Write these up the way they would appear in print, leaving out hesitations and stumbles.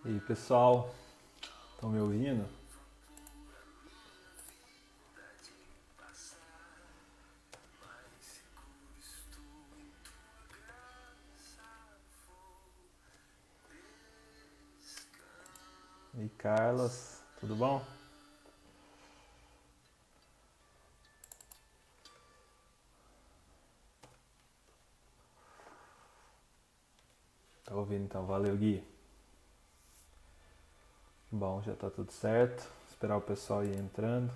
E aí, pessoal, estão me ouvindo? E aí, Carlos, tudo bom? Tá ouvindo então, valeu, Gui. Bom, já tá tudo certo. Esperar o pessoal ir entrando.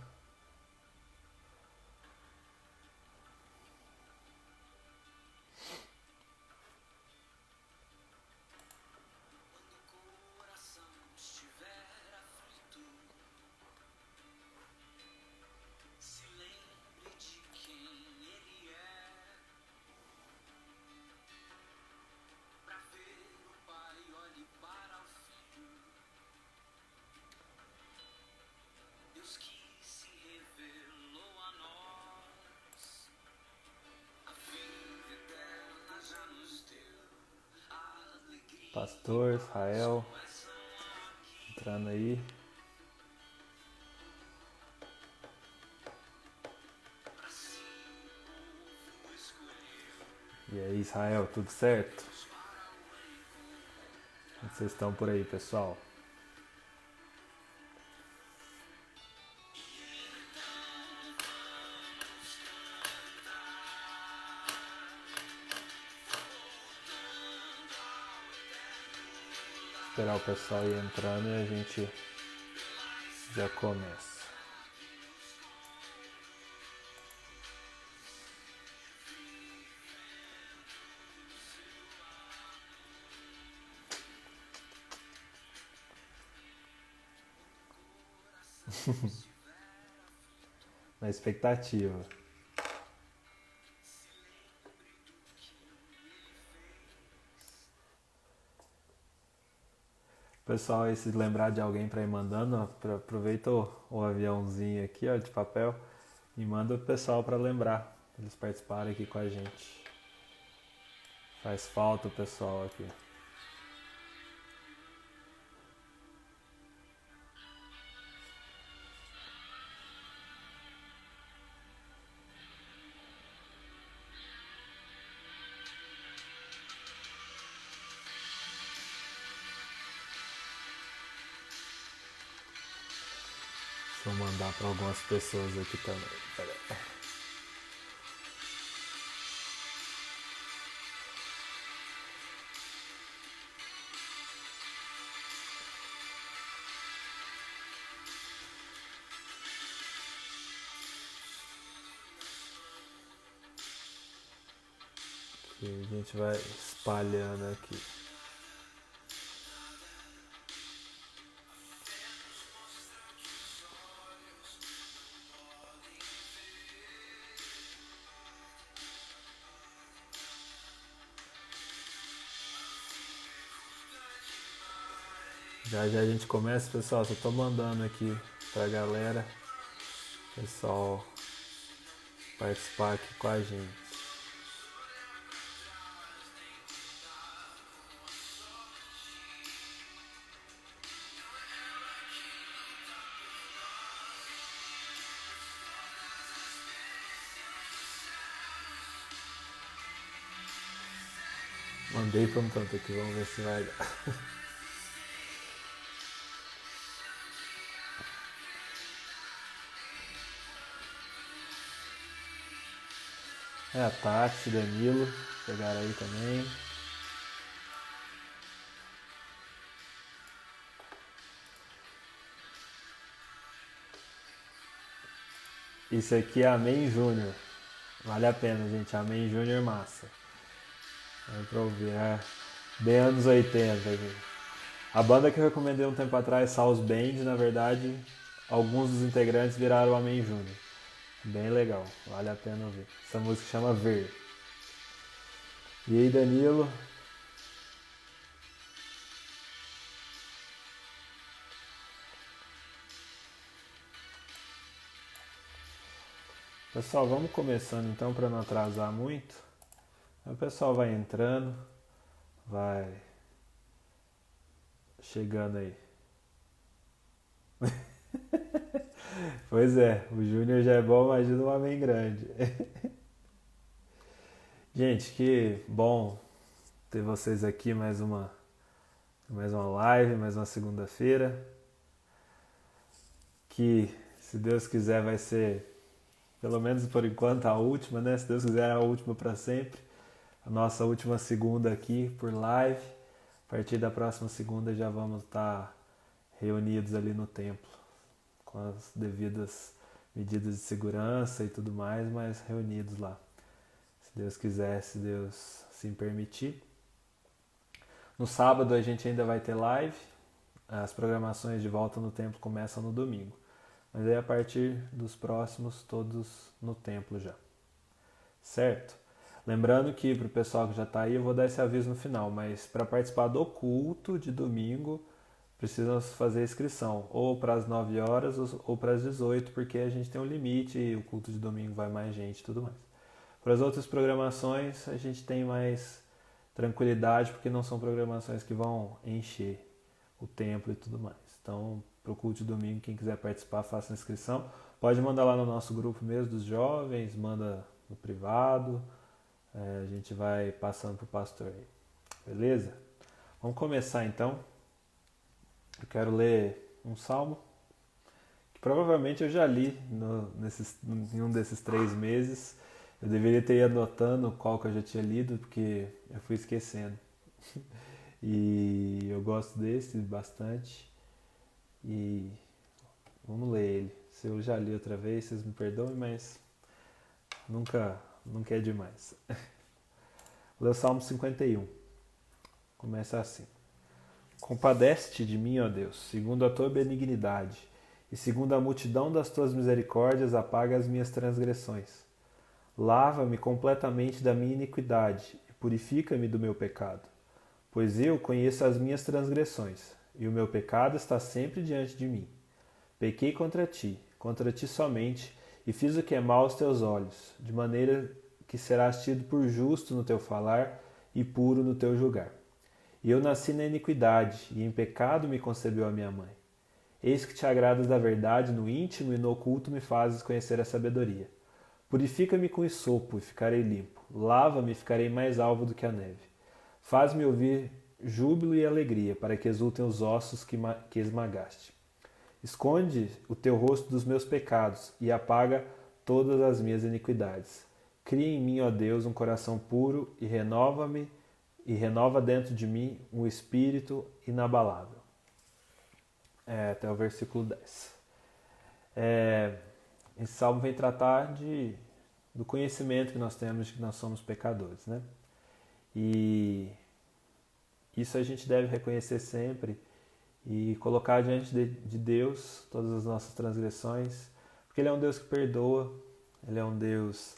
Pastor, Israel, entrando aí. E aí, Israel, tudo certo? Como vocês estão por aí, pessoal? Esperar o pessoal ir entrando e a gente já começa. Na expectativa. Pessoal, aí se lembrar de alguém para ir mandando, ó, aproveita o aviãozinho aqui, ó, de papel e manda o pessoal para lembrar, pra eles participarem aqui com a gente. Faz falta o pessoal aqui. Deixa eu mandar para algumas pessoas aqui também. Pera aí. E a gente vai espalhando aqui. Já já a gente começa, pessoal. Só tô mandando aqui pra galera, pessoal participar aqui com a gente. Mandei para um tanto aqui, vamos ver se vai dar. É a Tati, Danilo, chegaram aí também. Isso aqui é Amém Júnior. Vale a pena, gente. Amém Júnior massa. Vai pra ouvir. É bem anos 80, gente. A banda que eu recomendei um tempo atrás, South Band, na verdade, alguns dos integrantes viraram Amém Júnior. Bem legal, vale a pena ouvir. Essa música chama Ver. E aí, Danilo? Pessoal, vamos começando então para não atrasar muito. O pessoal vai entrando, vai chegando aí. Pois é, o Júnior já é bom, imagina um homem grande. Gente, que bom ter vocês aqui mais uma live, mais uma segunda-feira. Que, se Deus quiser, vai ser, pelo menos por enquanto, a última, né? Se Deus quiser, a última para sempre. A nossa última segunda aqui por live. A partir da próxima segunda já vamos estar reunidos ali no templo, com as devidas medidas de segurança e tudo mais, mas reunidos lá. Se Deus quiser, se Deus assim permitir. No sábado a gente ainda vai ter live. As programações de volta no templo começam no domingo. Mas aí a partir dos próximos, todos no templo já. Certo? Lembrando que para o pessoal que já está aí, eu vou dar esse aviso no final, mas para participar do culto de domingo, precisam fazer inscrição, ou para as 9 horas ou para as 18, porque a gente tem um limite e o culto de domingo vai mais gente e tudo mais. Para as outras programações, a gente tem mais tranquilidade, porque não são programações que vão encher o templo e tudo mais. Então, para o culto de domingo, quem quiser participar, faça a inscrição. Pode mandar lá no nosso grupo mesmo dos jovens, manda no privado. A gente vai passando para o pastor aí. Beleza? Vamos começar então. Eu quero ler um salmo que provavelmente eu já li em um desses 3 meses. Eu deveria ter ido anotando qual que eu já tinha lido, porque eu fui esquecendo. E eu gosto desse bastante. E vamos ler ele. Se eu já li outra vez, vocês me perdoem, mas nunca é demais. Lê o Salmo 51. Começa assim. Compadece-te de mim, ó Deus, segundo a tua benignidade, e segundo a multidão das tuas misericórdias, apaga as minhas transgressões. Lava-me completamente da minha iniquidade e purifica-me do meu pecado. Pois eu conheço as minhas transgressões, e o meu pecado está sempre diante de mim. Pequei contra ti somente, e fiz o que é mal aos teus olhos, de maneira que serás tido por justo no teu falar e puro no teu julgar. E eu nasci na iniquidade, e em pecado me concebeu a minha mãe. Eis que te agradas da verdade no íntimo e no oculto me fazes conhecer a sabedoria. Purifica-me com hisopo e ficarei limpo. Lava-me e ficarei mais alvo do que a neve. Faz-me ouvir júbilo e alegria, para que exultem os ossos que esmagaste. Esconde o teu rosto dos meus pecados e apaga todas as minhas iniquidades. Cria em mim, ó Deus, um coração puro e renova dentro de mim um espírito inabalável. Até o versículo 10. Esse salmo vem tratar do conhecimento que nós temos de que nós somos pecadores, né? E isso a gente deve reconhecer sempre e colocar diante de Deus todas as nossas transgressões, porque Ele é um Deus que perdoa, Ele é um Deus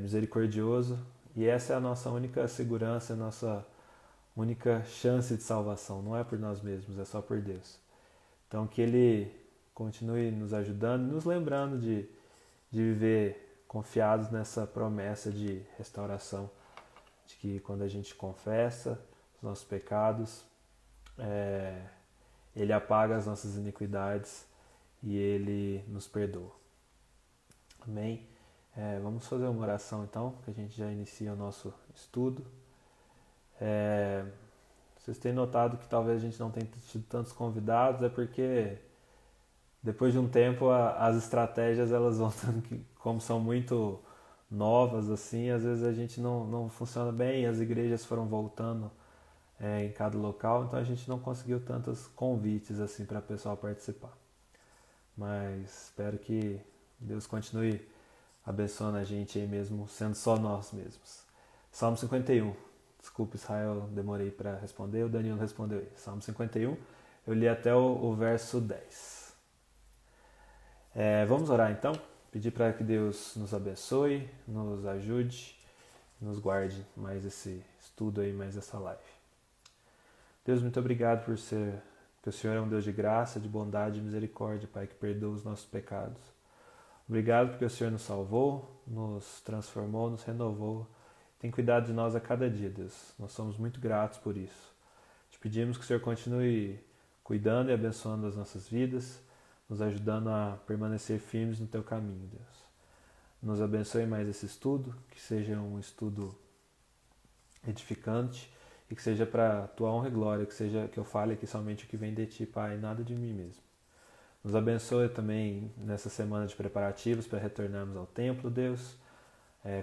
misericordioso, e essa é a nossa única segurança, a nossa única chance de salvação. Não é por nós mesmos, é só por Deus. Então que Ele continue nos ajudando, nos lembrando de viver confiados nessa promessa de restauração, de que quando a gente confessa os nossos pecados, Ele apaga as nossas iniquidades e Ele nos perdoa. Amém? Vamos fazer uma oração então, que a gente já inicia o nosso estudo. Vocês têm notado que talvez a gente não tenha tido tantos convidados, é porque depois de um tempo as estratégias elas vão como são muito novas assim, às vezes a gente não funciona bem, as igrejas foram voltando em cada local, então a gente não conseguiu tantos convites assim para o pessoal participar. Mas espero que Deus continue abençoando a gente aí mesmo, sendo só nós mesmos. Salmo 51. Desculpa, Israel, demorei para responder, o Danilo respondeu aí. Salmo 51, eu li até o verso 10. Vamos orar então? Pedir para que Deus nos abençoe, nos ajude, nos guarde mais esse estudo aí, mais essa live. Deus, muito obrigado que o Senhor é um Deus de graça, de bondade e misericórdia, Pai, que perdoa os nossos pecados. Obrigado porque o Senhor nos salvou, nos transformou, nos renovou. Tem cuidado de nós a cada dia, Deus. Nós somos muito gratos por isso. Te Te pedimos que o Senhor continue cuidando e abençoando as nossas vidas, nos ajudando a permanecer firmes no Teu caminho, Deus. Nos abençoe mais esse estudo, que seja um estudo edificante e que seja para a Tua honra e glória, que eu fale aqui somente o que vem de Ti, Pai, nada de mim mesmo. Nos abençoe também nessa semana de preparativos para retornarmos ao templo, Deus,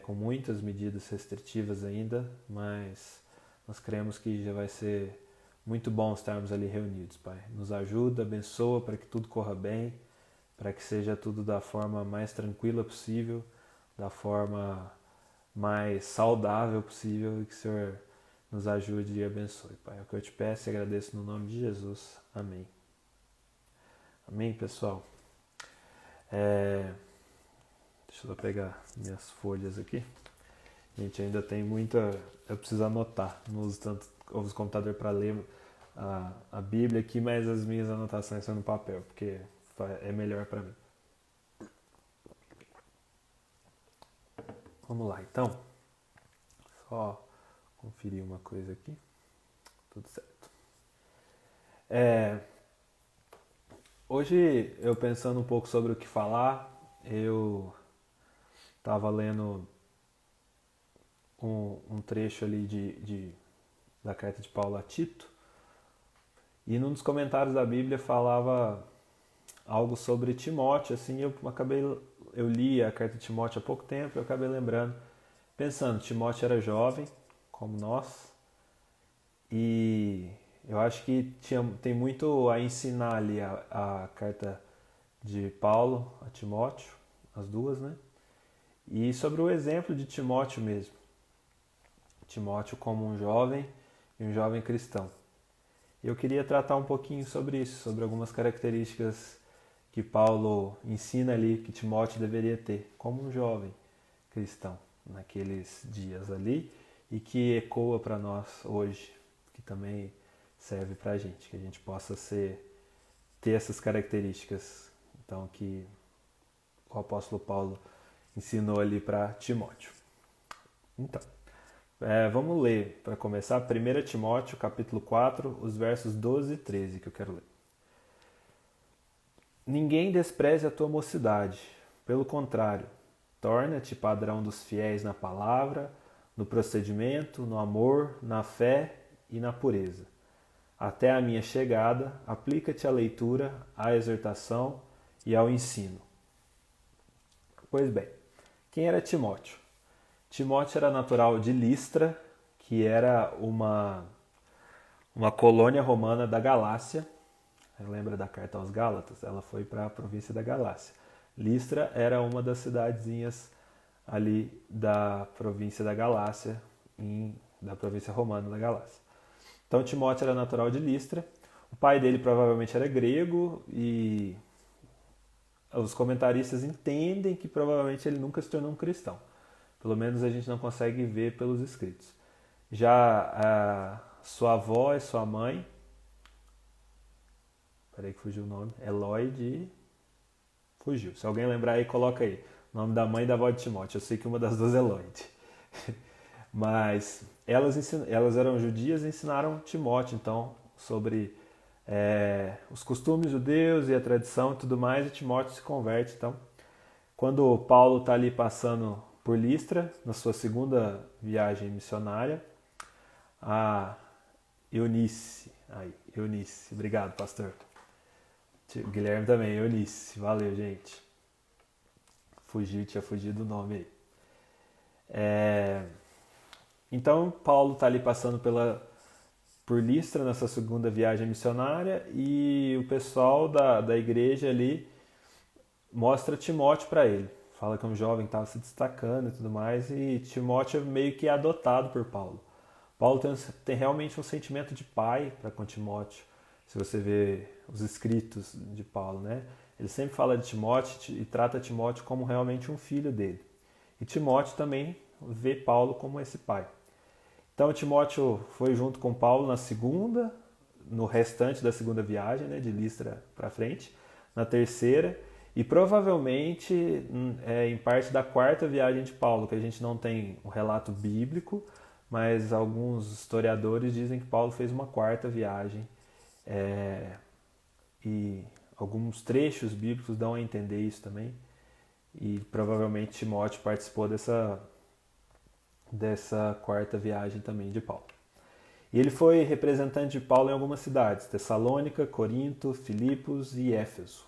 com muitas medidas restritivas ainda, mas nós cremos que já vai ser muito bom estarmos ali reunidos, Pai. Nos ajuda, abençoa para que tudo corra bem, para que seja tudo da forma mais tranquila possível, da forma mais saudável possível e que o Senhor nos ajude e abençoe, Pai. É o que eu te peço e agradeço no nome de Jesus. Amém. Amém, pessoal? Deixa eu pegar minhas folhas aqui. Gente, ainda tem muita... Eu preciso anotar. Não uso tanto o computador para ler a Bíblia aqui, mas as minhas anotações são no papel, porque é melhor para mim. Vamos lá, então. Só conferir uma coisa aqui. Tudo certo. Hoje, eu pensando um pouco sobre o que falar, eu estava lendo um trecho ali da carta de Paulo a Tito, e num dos comentários da Bíblia falava algo sobre Timóteo, assim, eu li a carta de Timóteo há pouco tempo e eu acabei lembrando, pensando, Timóteo era jovem, como nós, e eu acho que tem muito a ensinar ali a carta de Paulo a Timóteo, as duas, né? E sobre o exemplo de Timóteo mesmo. Timóteo como um jovem e um jovem cristão. Eu queria tratar um pouquinho sobre isso, sobre algumas características que Paulo ensina ali que Timóteo deveria ter como um jovem cristão naqueles dias ali e que ecoa para nós hoje, que também serve para a gente, que a gente possa ter essas características então que o apóstolo Paulo ensinou ali para Timóteo. Então, vamos ler, para começar, 1 Timóteo, capítulo 4, os versos 12 e 13, que eu quero ler. Ninguém despreze a tua mocidade, pelo contrário, torna-te padrão dos fiéis na palavra, no procedimento, no amor, na fé e na pureza. Até a minha chegada, aplica-te à leitura, à exortação e ao ensino. Pois bem, quem era Timóteo? Timóteo era natural de Listra, que era uma colônia romana da Galácia. Lembra da carta aos Gálatas? Ela foi para a província da Galácia. Listra era uma das cidadezinhas ali da província da Galácia, da província romana da Galácia. Então Timóteo era natural de Listra. O pai dele provavelmente era grego e os comentaristas entendem que provavelmente ele nunca se tornou um cristão. Pelo menos a gente não consegue ver pelos escritos. Já a sua avó e sua mãe, peraí que fugiu o nome, Eloide, fugiu. Se alguém lembrar aí, coloca aí o nome da mãe e da avó de Timóteo. Eu sei que uma das duas é Eloide. Mas elas eram judias e ensinaram Timóteo, então, sobre os costumes judeus e a tradição e tudo mais, e Timóteo se converte. Então, quando Paulo está ali passando por Listra, na sua segunda viagem missionária, a Eunice, obrigado, pastor. Guilherme também, Eunice, valeu, gente. Tinha fugido o nome aí. Então, Paulo está ali passando por Listra nessa segunda viagem missionária e o pessoal da igreja ali mostra Timóteo para ele. Fala que é um jovem que estava se destacando e tudo mais, e Timóteo meio que é adotado por Paulo. Paulo tem realmente um sentimento de pai para com Timóteo, se você vê os escritos de Paulo, né? Ele sempre fala de Timóteo e trata Timóteo como realmente um filho dele. E Timóteo também vê Paulo como esse pai. Então Timóteo foi junto com Paulo no restante da segunda viagem, né, de Listra para frente, na terceira, e provavelmente em parte da quarta viagem de Paulo, que a gente não tem um relato bíblico, mas alguns historiadores dizem que Paulo fez uma quarta viagem, e alguns trechos bíblicos dão a entender isso também, e provavelmente Timóteo participou dessa quarta viagem também de Paulo. E ele foi representante de Paulo em algumas cidades, Tessalônica, Corinto, Filipos e Éfeso.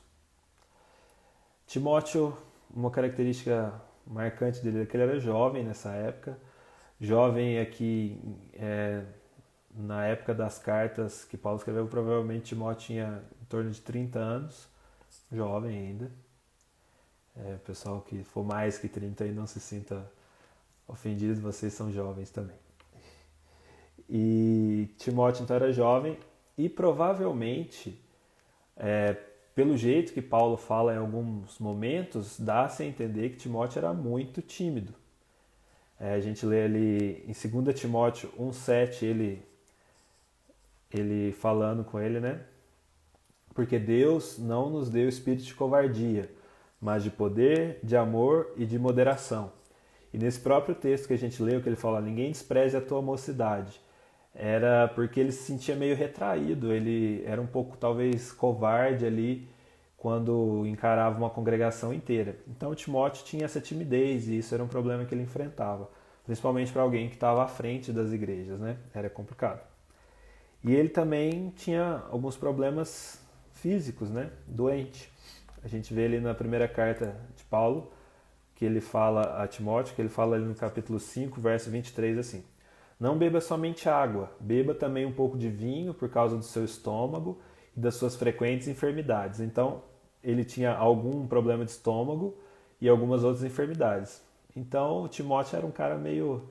Timóteo, uma característica marcante dele é que ele era jovem nessa época. Jovem aqui, na época das cartas que Paulo escreveu, provavelmente Timóteo tinha em torno de 30 anos, jovem ainda. Pessoal que for mais que 30 aí não se sinta ofendido, vocês são jovens também. E Timóteo então era jovem e provavelmente, pelo jeito que Paulo fala em alguns momentos, dá-se a entender que Timóteo era muito tímido. A gente lê ali em 2 Timóteo 1,7 ele falando com ele, né? Porque Deus não nos deu espírito de covardia, mas de poder, de amor e de moderação. E nesse próprio texto que a gente leu, que ele fala, ninguém despreze a tua mocidade, era porque ele se sentia meio retraído, ele era um pouco talvez covarde ali quando encarava uma congregação inteira. Então Timóteo tinha essa timidez e isso era um problema que ele enfrentava, principalmente para alguém que estava à frente das igrejas, né? Era complicado. E ele também tinha alguns problemas físicos, né? Doente. A gente vê ali na primeira carta de Paulo, que ele fala a Timóteo, que ele fala ali no capítulo 5, verso 23, assim: não beba somente água, beba também um pouco de vinho por causa do seu estômago e das suas frequentes enfermidades. Então, ele tinha algum problema de estômago e algumas outras enfermidades. Então, o Timóteo era um cara meio...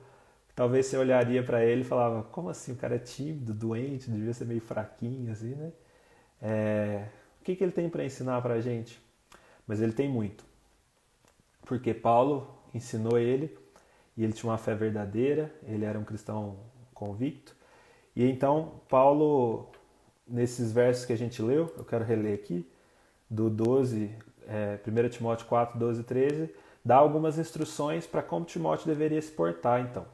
Talvez você olharia para ele e falava, como assim, o cara é tímido, doente, devia ser meio fraquinho, assim, né? O que ele tem para ensinar para a gente? Mas ele tem muito. Porque Paulo ensinou ele, e ele tinha uma fé verdadeira, ele era um cristão convicto. E então, Paulo, nesses versos que a gente leu, eu quero reler aqui, do 12, 1 Timóteo 4, 12 e 13, dá algumas instruções para como Timóteo deveria se portar, então.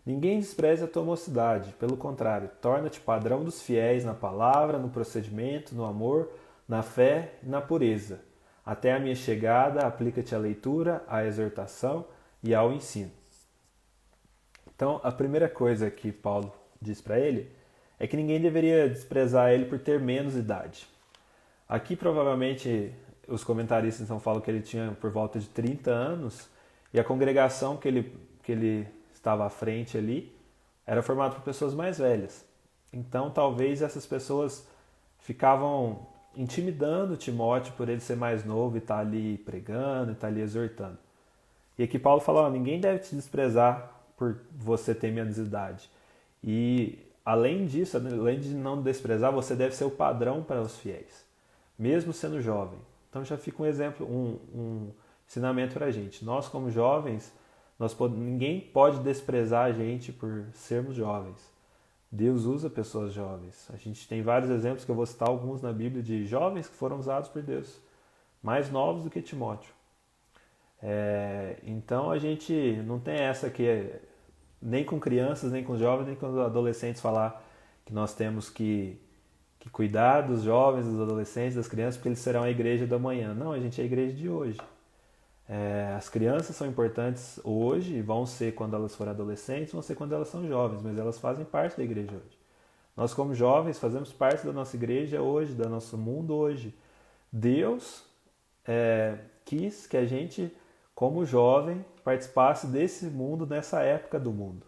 Ninguém despreze a tua mocidade, pelo contrário, torna-te padrão dos fiéis na palavra, no procedimento, no amor, na fé e na pureza. Até a minha chegada, aplica-te à leitura, à exortação e ao ensino. Então, a primeira coisa que Paulo diz para ele é que ninguém deveria desprezar ele por ter menos idade. Aqui, provavelmente, os comentaristas então falam que ele tinha por volta de 30 anos e a congregação que ele estava à frente ali era formada por pessoas mais velhas. Então, talvez essas pessoas ficavam intimidando Timóteo por ele ser mais novo e estar ali pregando, e estar ali exortando. E aqui Paulo fala, ninguém deve te desprezar por você ter menos idade. E além disso, além de não desprezar, você deve ser o padrão para os fiéis, mesmo sendo jovem. Então já fica um exemplo, um ensinamento para a gente. Nós como jovens, ninguém pode desprezar a gente por sermos jovens. Deus usa pessoas jovens. A gente tem vários exemplos, que eu vou citar alguns na Bíblia, de jovens que foram usados por Deus, mais novos do que Timóteo. Então a gente não tem essa que nem com crianças, nem com jovens, nem com adolescentes falar que nós temos que cuidar dos jovens, dos adolescentes, das crianças, porque eles serão a igreja do amanhã. Não, a gente é a igreja de hoje. As crianças são importantes hoje, vão ser quando elas forem adolescentes, vão ser quando elas são jovens, mas elas fazem parte da igreja hoje. Nós como jovens fazemos parte da nossa igreja hoje, do nosso mundo hoje. Deus quis que a gente, como jovem, participasse desse mundo nessa época do mundo,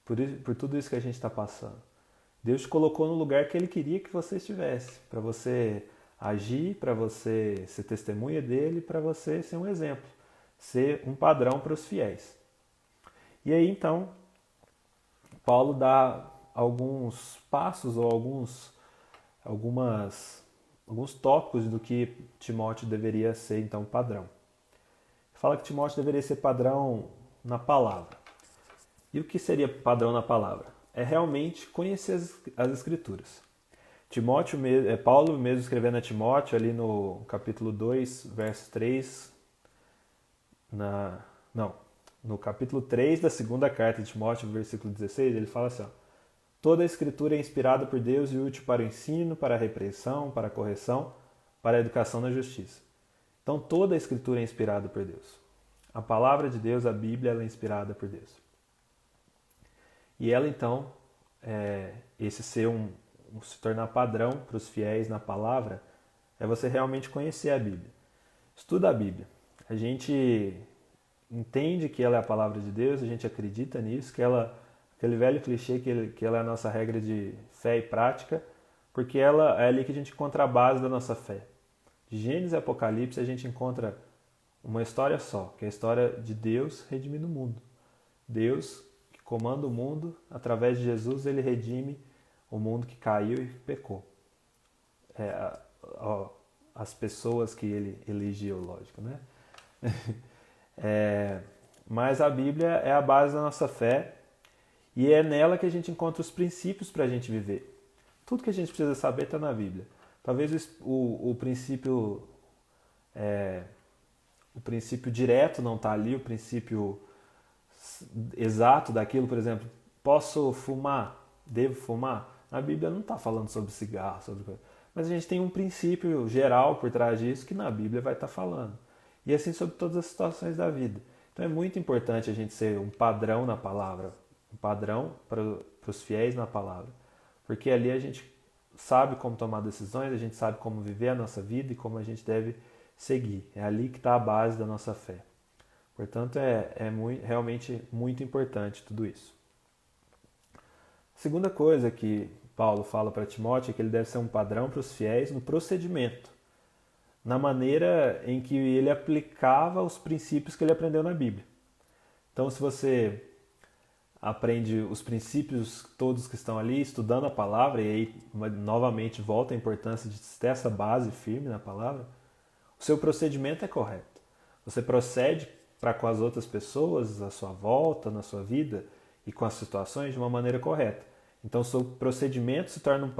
por tudo isso que a gente está passando. Deus te colocou no lugar que Ele queria que você estivesse, para você agir, para você ser testemunha dEle, para você ser um exemplo, ser um padrão para os fiéis. E aí então, Paulo dá alguns passos ou alguns tópicos do que Timóteo deveria ser então padrão. Fala que Timóteo deveria ser padrão na palavra. E o que seria padrão na palavra? É realmente conhecer as Escrituras. Paulo mesmo escrevendo a Timóteo, ali no capítulo 2, verso 3, no capítulo 3 da segunda carta de Timóteo, versículo 16, ele fala assim, ó, toda a escritura é inspirada por Deus e útil para o ensino, para a repreensão, para a correção, para a educação na justiça. Então toda a escritura é inspirada por Deus. A palavra de Deus, a Bíblia, ela é inspirada por Deus. E ela então, esse se tornar padrão para os fiéis na palavra, é você realmente conhecer a Bíblia. Estuda a Bíblia. A gente entende que ela é a palavra de Deus, a gente acredita nisso, que ela, aquele velho clichê que ela é a nossa regra de fé e prática, porque ela é ali que a gente encontra a base da nossa fé. De Gênesis e Apocalipse a gente encontra uma história só, que é a história de Deus redimindo o mundo. Deus que comanda o mundo, através de Jesus ele redime o mundo que caiu e pecou. As pessoas que ele elegeu, lógico, né? Mas a Bíblia é a base da nossa fé e é nela que a gente encontra os princípios para a gente viver. Tudo que a gente precisa saber está na Bíblia. Talvez o princípio direto não está ali, o princípio exato daquilo, por exemplo, posso fumar? Devo fumar? A Bíblia não está falando sobre cigarro, mas a gente tem um princípio geral por trás disso que na Bíblia vai estar falando. E assim sobre todas as situações da vida. Então é muito importante a gente ser um padrão na palavra, um padrão para os fiéis na palavra. Porque ali a gente sabe como tomar decisões, a gente sabe como viver a nossa vida e como a gente deve seguir. É ali que está a base da nossa fé. Portanto, realmente muito importante tudo isso. A segunda coisa que Paulo fala para Timóteo é que ele deve ser um padrão para os fiéis no procedimento, na maneira em que ele aplicava os princípios que ele aprendeu na Bíblia. Então, se você aprende os princípios todos que estão ali, estudando a palavra, e aí novamente volta a importância de ter essa base firme na palavra, o seu procedimento é correto. Você procede para com as outras pessoas, à sua volta, na sua vida e com as situações de uma maneira correta. Então, o seu procedimento se torna um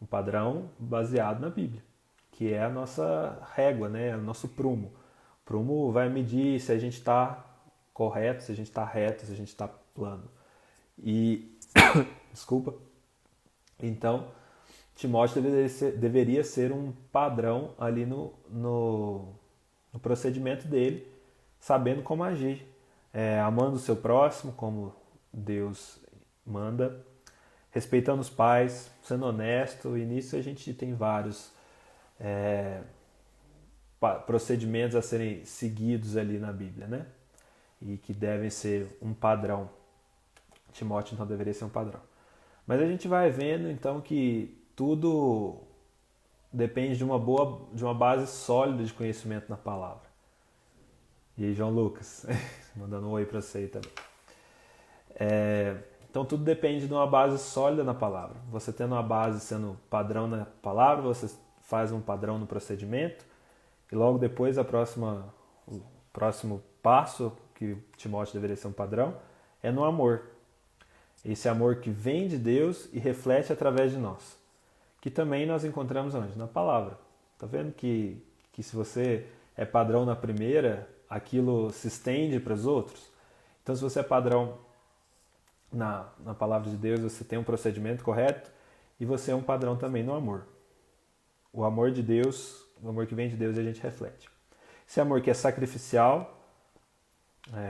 padrão baseado na Bíblia, que é a nossa régua, né? O nosso prumo. O prumo vai medir se a gente está correto, se a gente está reto, se a gente está plano. E, desculpa, então, Timóteo deveria ser um padrão ali no procedimento dele, sabendo como agir, amando o seu próximo, como Deus manda, respeitando os pais, sendo honesto, e nisso a gente tem vários procedimentos a serem seguidos ali na Bíblia, né? E que devem ser um padrão. Timóteo então deveria ser um padrão. Mas a gente vai vendo então que tudo depende de uma base sólida de conhecimento na palavra. E aí, João Lucas, mandando um oi para você aí também. Então tudo depende de uma base sólida na palavra. Você tendo uma base sendo padrão na palavra, você faz um padrão no procedimento, e logo depois o próximo passo que Timóteo deveria ser um padrão é no amor. Esse amor que vem de Deus e reflete através de nós. Que também nós encontramos onde? Na palavra. Tá vendo que se você é padrão na primeira, aquilo se estende para os outros? Então, se você é padrão na palavra de Deus, você tem um procedimento correto e você é um padrão também no amor. O amor de Deus, o amor que vem de Deus, a gente reflete. Esse amor que é sacrificial,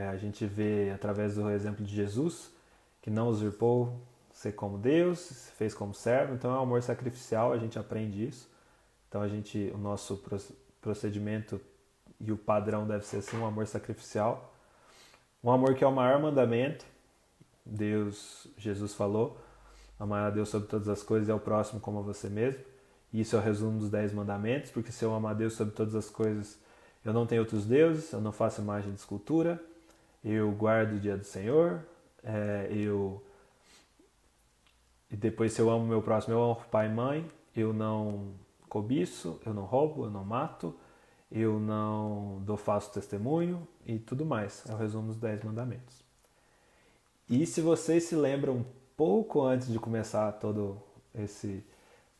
a gente vê através do exemplo de Jesus, que não usurpou ser como Deus, se fez como servo, então é um amor sacrificial, a gente aprende isso. Então o nosso procedimento e o padrão deve ser assim, um amor sacrificial. Um amor que é o maior mandamento, Jesus falou, amar a Deus sobre todas as coisas e ao próximo como a você mesmo. E isso é o resumo dos 10 mandamentos, porque se eu amar a Deus sobre todas as coisas, eu não tenho outros deuses, eu não faço imagem de escultura, eu guardo o dia do Senhor, e depois se eu amo meu próximo, eu amo pai e mãe, eu não cobiço, eu não roubo, eu não mato, eu não dou falso testemunho e tudo mais. É o resumo dos 10 mandamentos. E se vocês se lembram um pouco antes de começar todo esse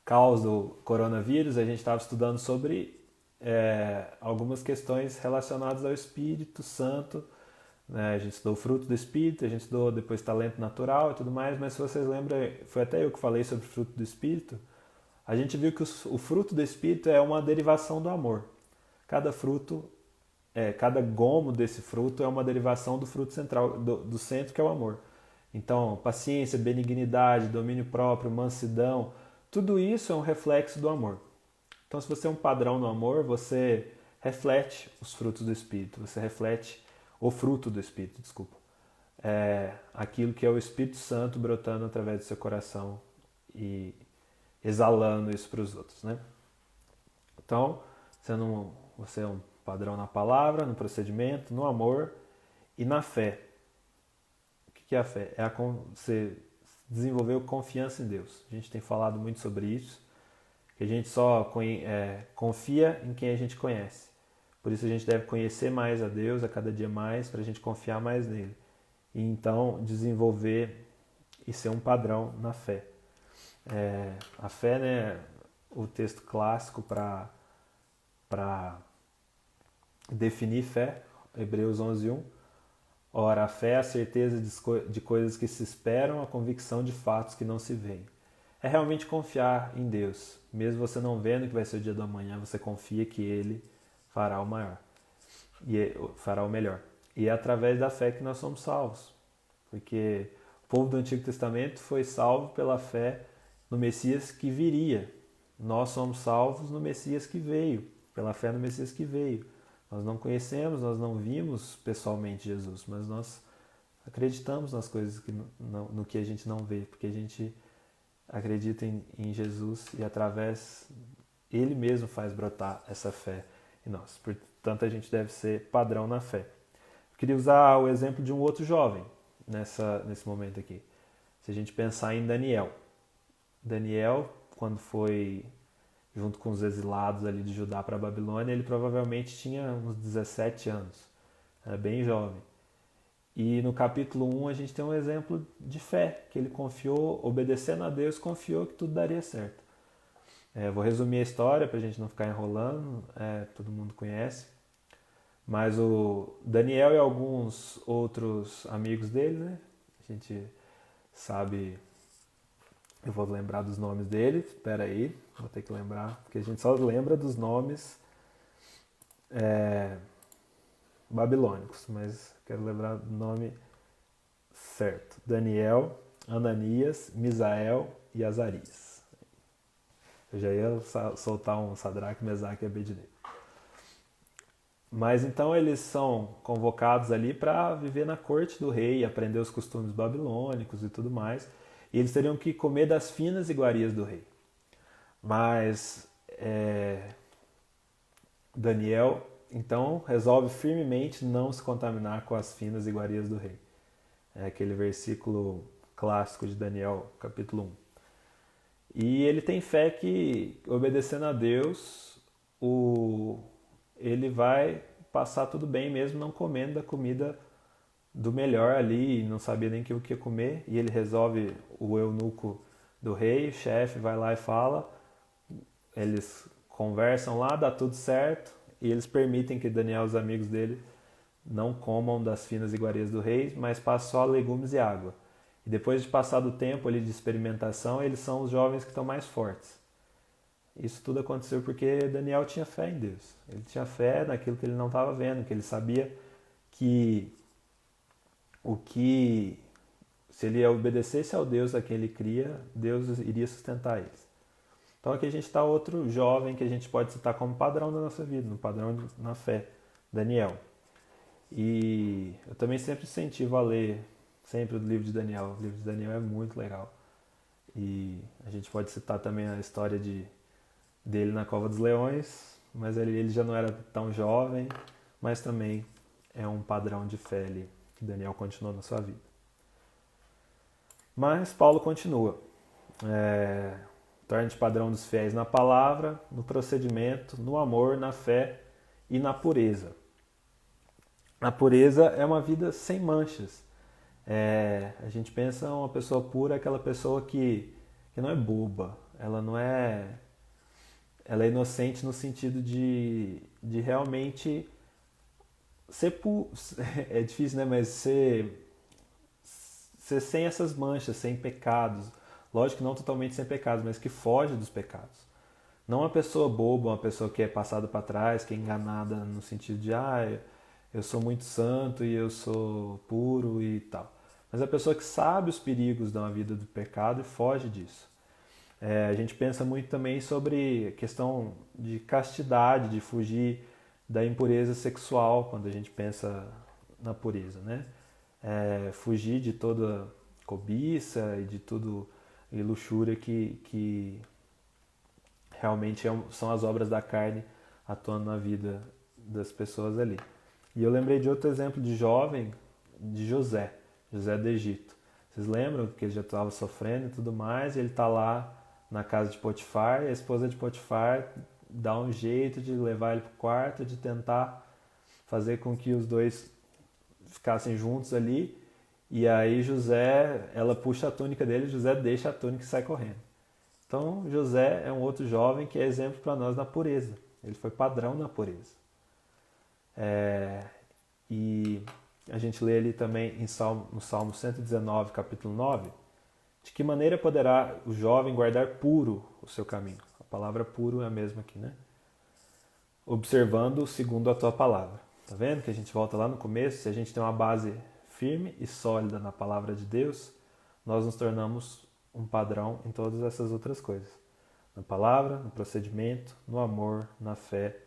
caos do coronavírus, a gente estava estudando sobre algumas questões relacionadas ao Espírito Santo né? A gente estudou o fruto do Espírito, a gente estudou depois talento natural e tudo mais, mas se vocês lembram, foi até eu que falei sobre o fruto do Espírito, a gente viu que o fruto do Espírito é uma derivação do amor. Cada fruto, cada gomo desse fruto é uma derivação do fruto central, do centro, que é o amor. Então, paciência, benignidade, domínio próprio, mansidão, tudo isso é um reflexo do amor. Então, se você é um padrão no amor, você reflete os frutos do Espírito, você reflete o fruto do Espírito, desculpa. Aquilo que é o Espírito Santo brotando através do seu coração e exalando isso para os outros, né? Então, você é um padrão na palavra, no procedimento, no amor e na fé. O que é a fé? Você desenvolver confiança em Deus. A gente tem falado muito sobre isso, que a gente só confia em quem a gente conhece. Por isso a gente deve conhecer mais a Deus a cada dia mais, para a gente confiar mais nele. E então desenvolver e ser um padrão na fé. A fé, né, o texto clássico para definir fé, Hebreus 11:1. Ora, a fé é a certeza de coisas que se esperam, a convicção de fatos que não se veem. É realmente confiar em Deus. Mesmo você não vendo que vai ser o dia do amanhã, você confia que Ele fará o maior. E fará o melhor. E é através da fé que nós somos salvos. Porque o povo do Antigo Testamento foi salvo pela fé no Messias que viria. Nós somos salvos no Messias que veio, pela fé no Messias que veio. Nós não conhecemos, nós não vimos pessoalmente Jesus, mas nós acreditamos nas coisas no que a gente não vê, porque a gente acredita em Jesus e através Ele mesmo faz brotar essa fé em nós. Portanto, a gente deve ser padrão na fé. Eu queria usar o exemplo de um outro jovem nesse momento aqui. Se a gente pensar em Daniel. Daniel, quando foi junto com os exilados ali de Judá para a Babilônia, ele provavelmente tinha uns 17 anos. Era bem jovem. E no capítulo 1 a gente tem um exemplo de fé, que ele confiou, obedecendo a Deus, confiou que tudo daria certo. Vou resumir a história para a gente não ficar enrolando, todo mundo conhece. Mas o Daniel e alguns outros amigos dele, né? A gente sabe, eu vou lembrar dos nomes deles, espera aí, vou ter que lembrar, porque a gente só lembra dos nomes babilônicos, mas quero lembrar do nome certo. Daniel, Ananias, Misael e Azarias. Eu já ia soltar um Sadraque, Mesaque e Abednego. Mas então eles são convocados ali para viver na corte do rei, aprender os costumes babilônicos e tudo mais. E eles teriam que comer das finas iguarias do rei. Mas Daniel, então, resolve firmemente não se contaminar com as finas iguarias do rei. É aquele versículo clássico de Daniel, capítulo 1. E ele tem fé que, obedecendo a Deus, ele vai passar tudo bem mesmo não comendo da comida do melhor ali, não sabia nem o que ia comer, e ele resolve, o eunuco do rei, o chefe, vai lá e fala, eles conversam lá, dá tudo certo, e eles permitem que Daniel e os amigos dele não comam das finas iguarias do rei, mas passam só legumes e água. E depois de passar do tempo ali de experimentação, eles são os jovens que estão mais fortes. Isso tudo aconteceu porque Daniel tinha fé em Deus. Ele tinha fé naquilo que ele não estava vendo, que ele sabia que se ele obedecesse ao Deus a quem ele cria, Deus iria sustentar eles. Então aqui a gente está outro jovem que a gente pode citar como padrão da nossa vida, no padrão na fé, Daniel. E eu também sempre incentivo a ler sempre o livro de Daniel. O livro de Daniel é muito legal. E a gente pode citar também a história dele na Cova dos Leões, mas ele já não era tão jovem, mas também é um padrão de fé ali que Daniel continuou na sua vida. Mas Paulo continua. Torna-te padrão dos fiéis na palavra, no procedimento, no amor, na fé e na pureza. A pureza é uma vida sem manchas. A gente pensa uma pessoa pura, aquela pessoa que não é boba, ela é inocente no sentido de realmente é difícil, né? Mas ser sem essas manchas, sem pecados. Lógico que não totalmente sem pecados, mas que foge dos pecados. Não uma pessoa boba, uma pessoa que é passada para trás, que é enganada no sentido de eu sou muito santo e eu sou puro e tal. Mas a pessoa que sabe os perigos da vida do pecado e foge disso. A gente pensa muito também sobre a questão de castidade, de fugir da impureza sexual quando a gente pensa na pureza, né? Fugir de toda cobiça e de tudo e luxúria que realmente são as obras da carne atuando na vida das pessoas ali. E eu lembrei de outro exemplo de jovem, de José do Egito. Vocês lembram que ele já estava sofrendo e tudo mais, e ele está lá na casa de Potifar, e a esposa de Potifar dá um jeito de levar ele para o quarto, de tentar fazer com que os dois ficassem juntos ali, e aí ela puxa a túnica dele, José deixa a túnica e sai correndo. Então José é um outro jovem que é exemplo para nós na pureza. Ele foi padrão na pureza. E a gente lê ali também no Salmo 119, capítulo 9, de que maneira poderá o jovem guardar puro o seu caminho? A palavra puro é a mesma aqui, né? Observando segundo a tua palavra. Tá vendo que a gente volta lá no começo? Se a gente tem uma base firme e sólida na palavra de Deus, nós nos tornamos um padrão em todas essas outras coisas. Na palavra, no procedimento, no amor, na fé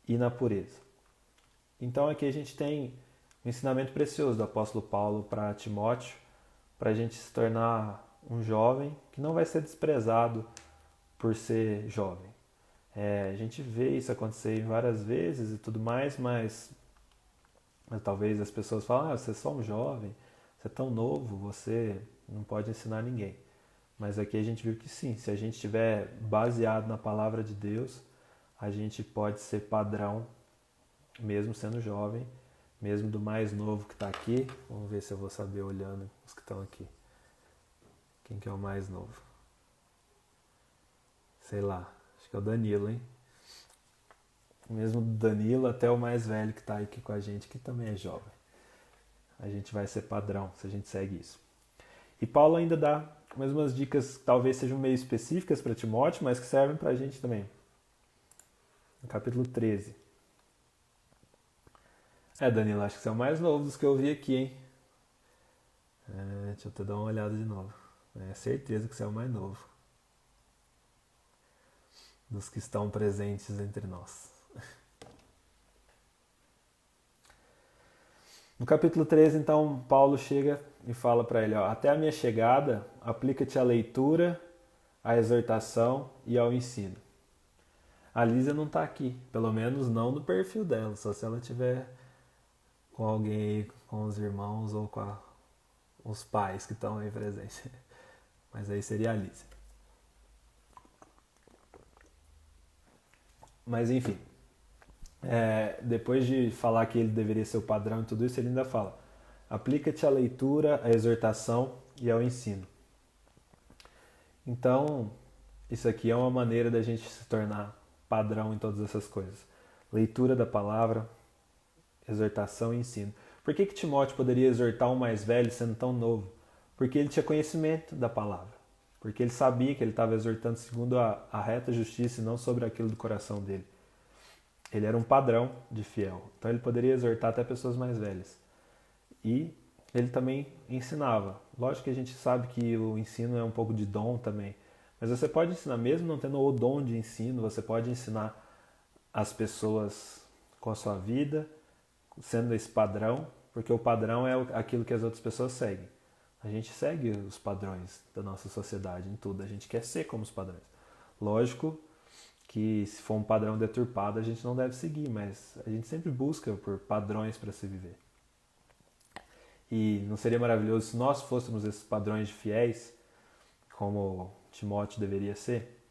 e na pureza. Então aqui a gente tem um ensinamento precioso do apóstolo Paulo para Timóteo, para a gente se tornar um jovem que não vai ser desprezado por ser jovem. A gente vê isso acontecer várias vezes e tudo mais, mas talvez as pessoas falem, você é só um jovem, você é tão novo, você não pode ensinar ninguém. Mas aqui a gente viu que sim, se a gente estiver baseado na palavra de Deus, a gente pode ser padrão, mesmo sendo jovem, mesmo do mais novo que está aqui. Vamos ver se eu vou saber olhando os que estão aqui. Quem que é o mais novo? Sei lá, acho que é o Danilo, hein? Mesmo do Danilo até o mais velho que está aqui com a gente, que também é jovem. A gente vai ser padrão se a gente segue isso. E Paulo ainda dá mais umas dicas que talvez sejam meio específicas para Timóteo, mas que servem para a gente também. No capítulo 13. Danilo, acho que você é o mais novo dos que eu vi aqui, hein? Deixa eu até dar uma olhada de novo. Certeza que você é o mais novo dos que estão presentes entre nós. No capítulo 13, então, Paulo chega e fala para ele, até a minha chegada, aplica-te à leitura, à exortação e ao ensino. A Lísia não está aqui, pelo menos não no perfil dela, só se ela tiver com alguém aí, com os irmãos ou com os pais que estão aí presentes. Mas aí seria a Lísia. Mas enfim, depois de falar que ele deveria ser o padrão e tudo isso, ele ainda fala, aplica-te à leitura, à exortação e ao ensino. Então, isso aqui é uma maneira da gente se tornar padrão em todas essas coisas. Leitura da palavra, exortação e ensino. Por que Timóteo poderia exortar um mais velho sendo tão novo? Porque ele tinha conhecimento da palavra. Porque ele sabia que ele estava exortando segundo a reta justiça e não sobre aquilo do coração dele. Ele era um padrão de fiel. Então ele poderia exortar até pessoas mais velhas. E ele também ensinava. Lógico que a gente sabe que o ensino é um pouco de dom também. Mas você pode ensinar, mesmo não tendo o dom de ensino, você pode ensinar as pessoas com a sua vida, sendo esse padrão, porque o padrão é aquilo que as outras pessoas seguem. A gente segue os padrões da nossa sociedade em tudo, a gente quer ser como os padrões. Lógico que se for um padrão deturpado a gente não deve seguir, mas a gente sempre busca por padrões para se viver. E não seria maravilhoso se nós fôssemos esses padrões de fiéis, como Timóteo deveria ser?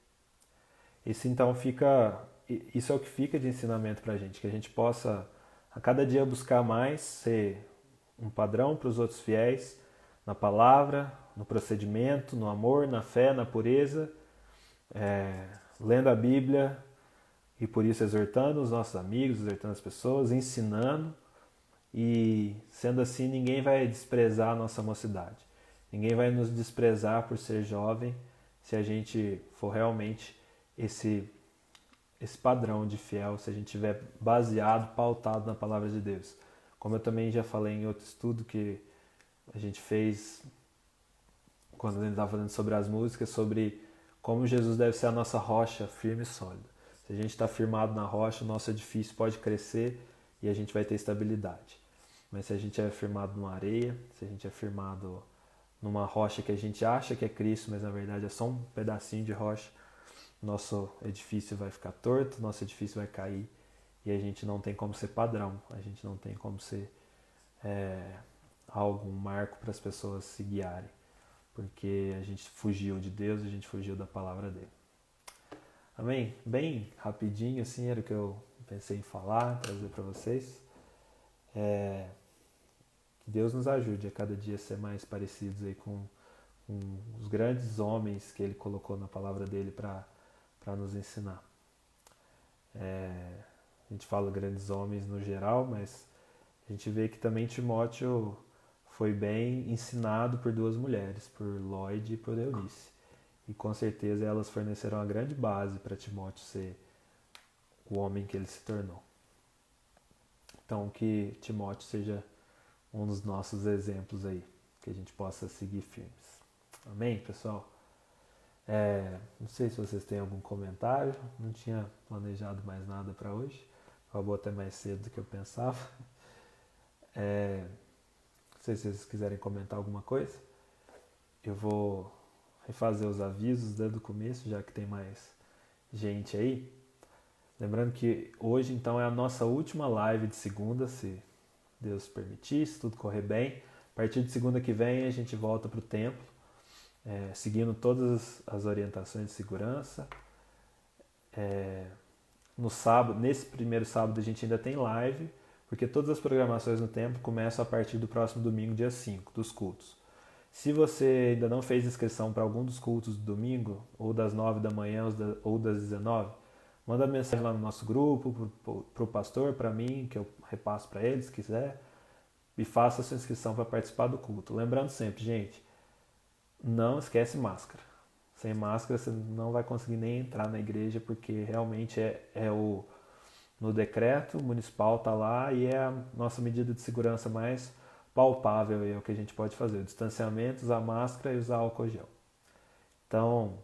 Isso é o que fica de ensinamento para a gente, que a gente possa a cada dia buscar mais ser um padrão para os outros fiéis, na palavra, no procedimento, no amor, na fé, na pureza, lendo a Bíblia e por isso exortando os nossos amigos, exortando as pessoas, ensinando e sendo assim ninguém vai desprezar a nossa mocidade. Ninguém vai nos desprezar por ser jovem se a gente for realmente esse padrão de fiel, se a gente tiver baseado, pautado na palavra de Deus. Como eu também já falei em outro estudo que a gente fez quando a gente estava falando sobre as músicas, sobre como Jesus deve ser a nossa rocha firme e sólida. Se a gente está firmado na rocha, o nosso edifício pode crescer e a gente vai ter estabilidade. Mas se a gente é firmado numa areia, se a gente é firmado numa rocha que a gente acha que é Cristo, mas na verdade é só um pedacinho de rocha, nosso edifício vai ficar torto, nosso edifício vai cair e a gente não tem como ser padrão, a gente não tem como ser um marco para as pessoas se guiarem, porque a gente fugiu de Deus, a gente fugiu da palavra dele. Amém? Bem rapidinho, assim, era o que eu pensei em falar, trazer para vocês. Que Deus nos ajude a cada dia ser mais parecidos aí com os grandes homens que Ele colocou na palavra dele para nos ensinar. A gente fala grandes homens no geral, mas a gente vê que também Timóteo foi bem ensinado por duas mulheres, por Lloyd e por Eunice. E com certeza elas forneceram uma grande base para Timóteo ser o homem que ele se tornou. Então que Timóteo seja um dos nossos exemplos aí, que a gente possa seguir firmes. Amém, pessoal? Não sei se vocês têm algum comentário, não tinha planejado mais nada para hoje, acabou até mais cedo do que eu pensava. Não sei se vocês quiserem comentar alguma coisa. Eu vou refazer os avisos desde o começo, já que tem mais gente aí. Lembrando que hoje então é a nossa última live de segunda, se Deus permitir, se tudo correr bem. A partir de segunda que vem a gente volta para o templo, seguindo todas as orientações de segurança. No sábado, nesse primeiro sábado a gente ainda tem live, porque todas as programações no templo começam a partir do próximo domingo, dia 5, dos cultos. Se você ainda não fez inscrição para algum dos cultos do domingo, ou das 9 da manhã ou das 19, manda mensagem lá no nosso grupo, para o pastor, para mim, que eu repasso para ele, se quiser, e faça a sua inscrição para participar do culto. Lembrando sempre, gente, não esquece máscara. Sem máscara você não vai conseguir nem entrar na igreja, porque realmente no decreto municipal está lá e é a nossa medida de segurança mais palpável, é o que a gente pode fazer, o distanciamento, usar máscara e usar álcool gel. Então,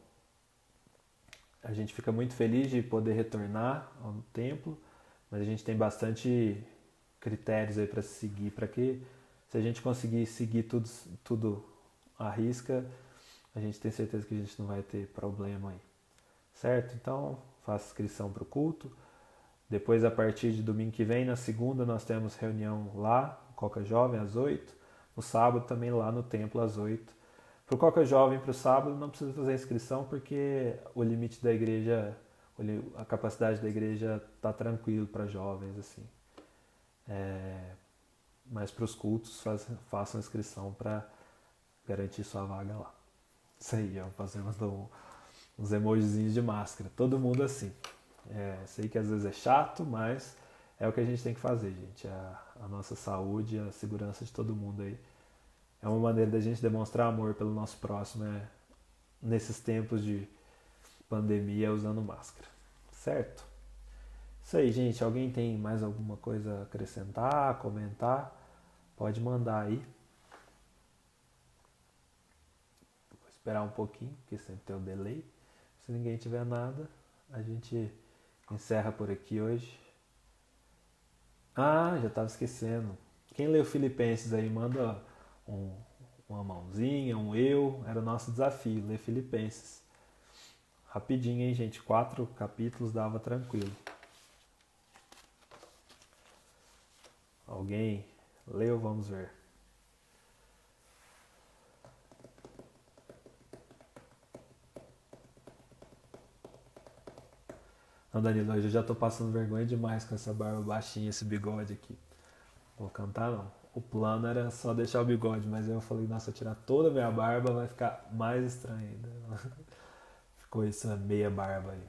a gente fica muito feliz de poder retornar ao templo, mas a gente tem bastante critérios aí para seguir, para que se a gente conseguir seguir tudo à risca, a gente tem certeza que a gente não vai ter problema aí. Certo? Então, faça inscrição para o culto. Depois, a partir de domingo que vem, na segunda, nós temos reunião lá, Coca Jovem, às 8. No sábado, também lá no templo, às 8. Para o Coca Jovem, para o sábado, não precisa fazer inscrição, porque o limite da igreja, a capacidade da igreja está tranquilo para jovens, assim. Mas para os cultos, façam inscrição para garantir sua vaga lá. Isso aí, ó, fazendo uns emojizinhos de máscara. Todo mundo assim. Sei que às vezes é chato, mas é o que a gente tem que fazer, gente. A nossa saúde, a segurança de todo mundo aí. É uma maneira da gente demonstrar amor pelo nosso próximo, nesses tempos de pandemia, usando máscara. Certo? Isso aí, gente. Alguém tem mais alguma coisa a acrescentar, comentar? Pode mandar aí. Vou esperar um pouquinho, porque sempre tem o delay. Se ninguém tiver nada, a gente encerra por aqui hoje. Ah, já estava esquecendo. Quem leu Filipenses aí, manda uma mãozinha, um eu. Era o nosso desafio, ler Filipenses. Rapidinho, hein, gente? 4 capítulos dava tranquilo. Alguém leu? Vamos ver. Não, Danilo, hoje eu já tô passando vergonha demais com essa barba baixinha, esse bigode aqui. Vou cantar não. O plano era só deixar o bigode, mas eu falei, nossa, eu tirar toda a minha barba vai ficar mais estranho ainda. Ficou essa meia barba aí.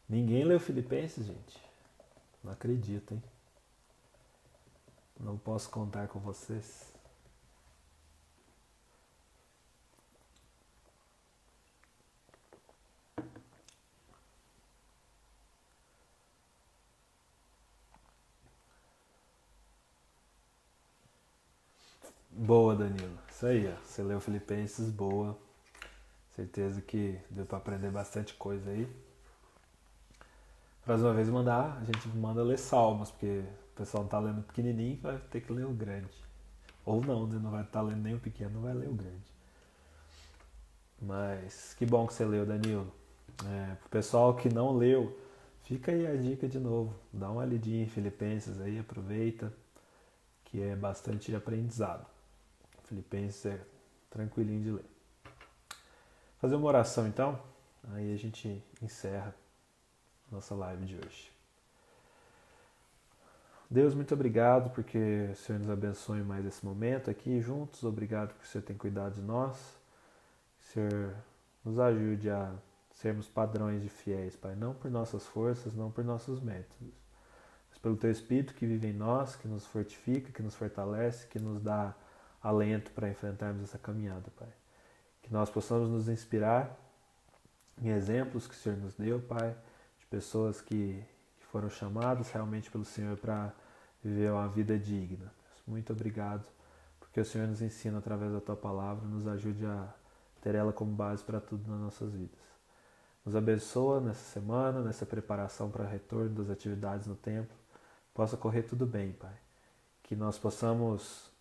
Ninguém leu Filipenses, gente? Não acredito, hein? Não posso contar com vocês. Boa, Danilo. Isso aí, ó. Você leu Filipenses, boa. Certeza que deu para aprender bastante coisa aí. Próxima vez a gente manda ler Salmos, porque o pessoal não tá lendo pequenininho, vai ter que ler o grande. Ou não, né? Não vai estar lendo nem o pequeno, não vai ler o grande. Mas que bom que você leu, Danilo. Pro pessoal que não leu, fica aí a dica de novo. Dá uma lidinha em Filipenses aí, aproveita, que é bastante aprendizado. Filipenses é tranquilinho de ler. Fazer uma oração então, aí a gente encerra nossa live de hoje. Deus, muito obrigado porque o Senhor nos abençoe mais esse momento aqui juntos. Obrigado porque o Senhor tem cuidado de nós. Que o Senhor nos ajude a sermos padrões de fiéis, Pai. Não por nossas forças, não por nossos métodos, mas pelo Teu Espírito que vive em nós, que nos fortifica, que nos fortalece, que nos dá alento para enfrentarmos essa caminhada, Pai. Que nós possamos nos inspirar em exemplos que o Senhor nos deu, Pai, de pessoas que foram chamadas realmente pelo Senhor para viver uma vida digna. Muito obrigado, porque o Senhor nos ensina através da Tua palavra, nos ajude a ter ela como base para tudo nas nossas vidas. Nos abençoa nessa semana, nessa preparação para o retorno das atividades no templo. Possa correr tudo bem, Pai. Que nós possamos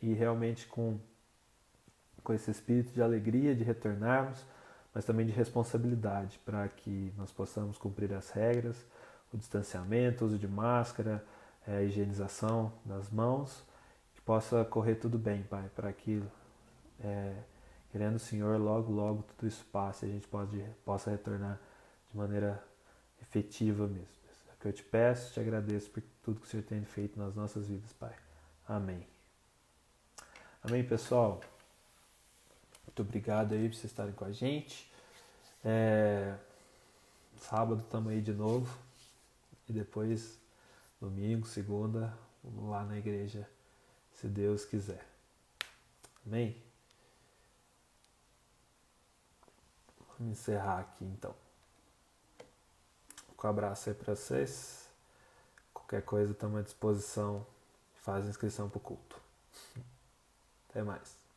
ir realmente com esse espírito de alegria de retornarmos, mas também de responsabilidade, para que nós possamos cumprir as regras, o distanciamento, o uso de máscara, a higienização das mãos, que possa correr tudo bem, Pai, para que, querendo o Senhor, logo, logo tudo isso passe e a gente possa retornar de maneira efetiva mesmo. É o que eu te peço, te agradeço por tudo que o Senhor tem feito nas nossas vidas, Pai. Amém. Amém, pessoal? Muito obrigado aí por vocês estarem com a gente. Sábado estamos aí de novo. E depois, domingo, segunda, vamos lá na igreja, se Deus quiser. Amém? Vamos encerrar aqui então. Um abraço aí para vocês. Qualquer coisa estamos à disposição. Faz inscrição para o culto. Até mais.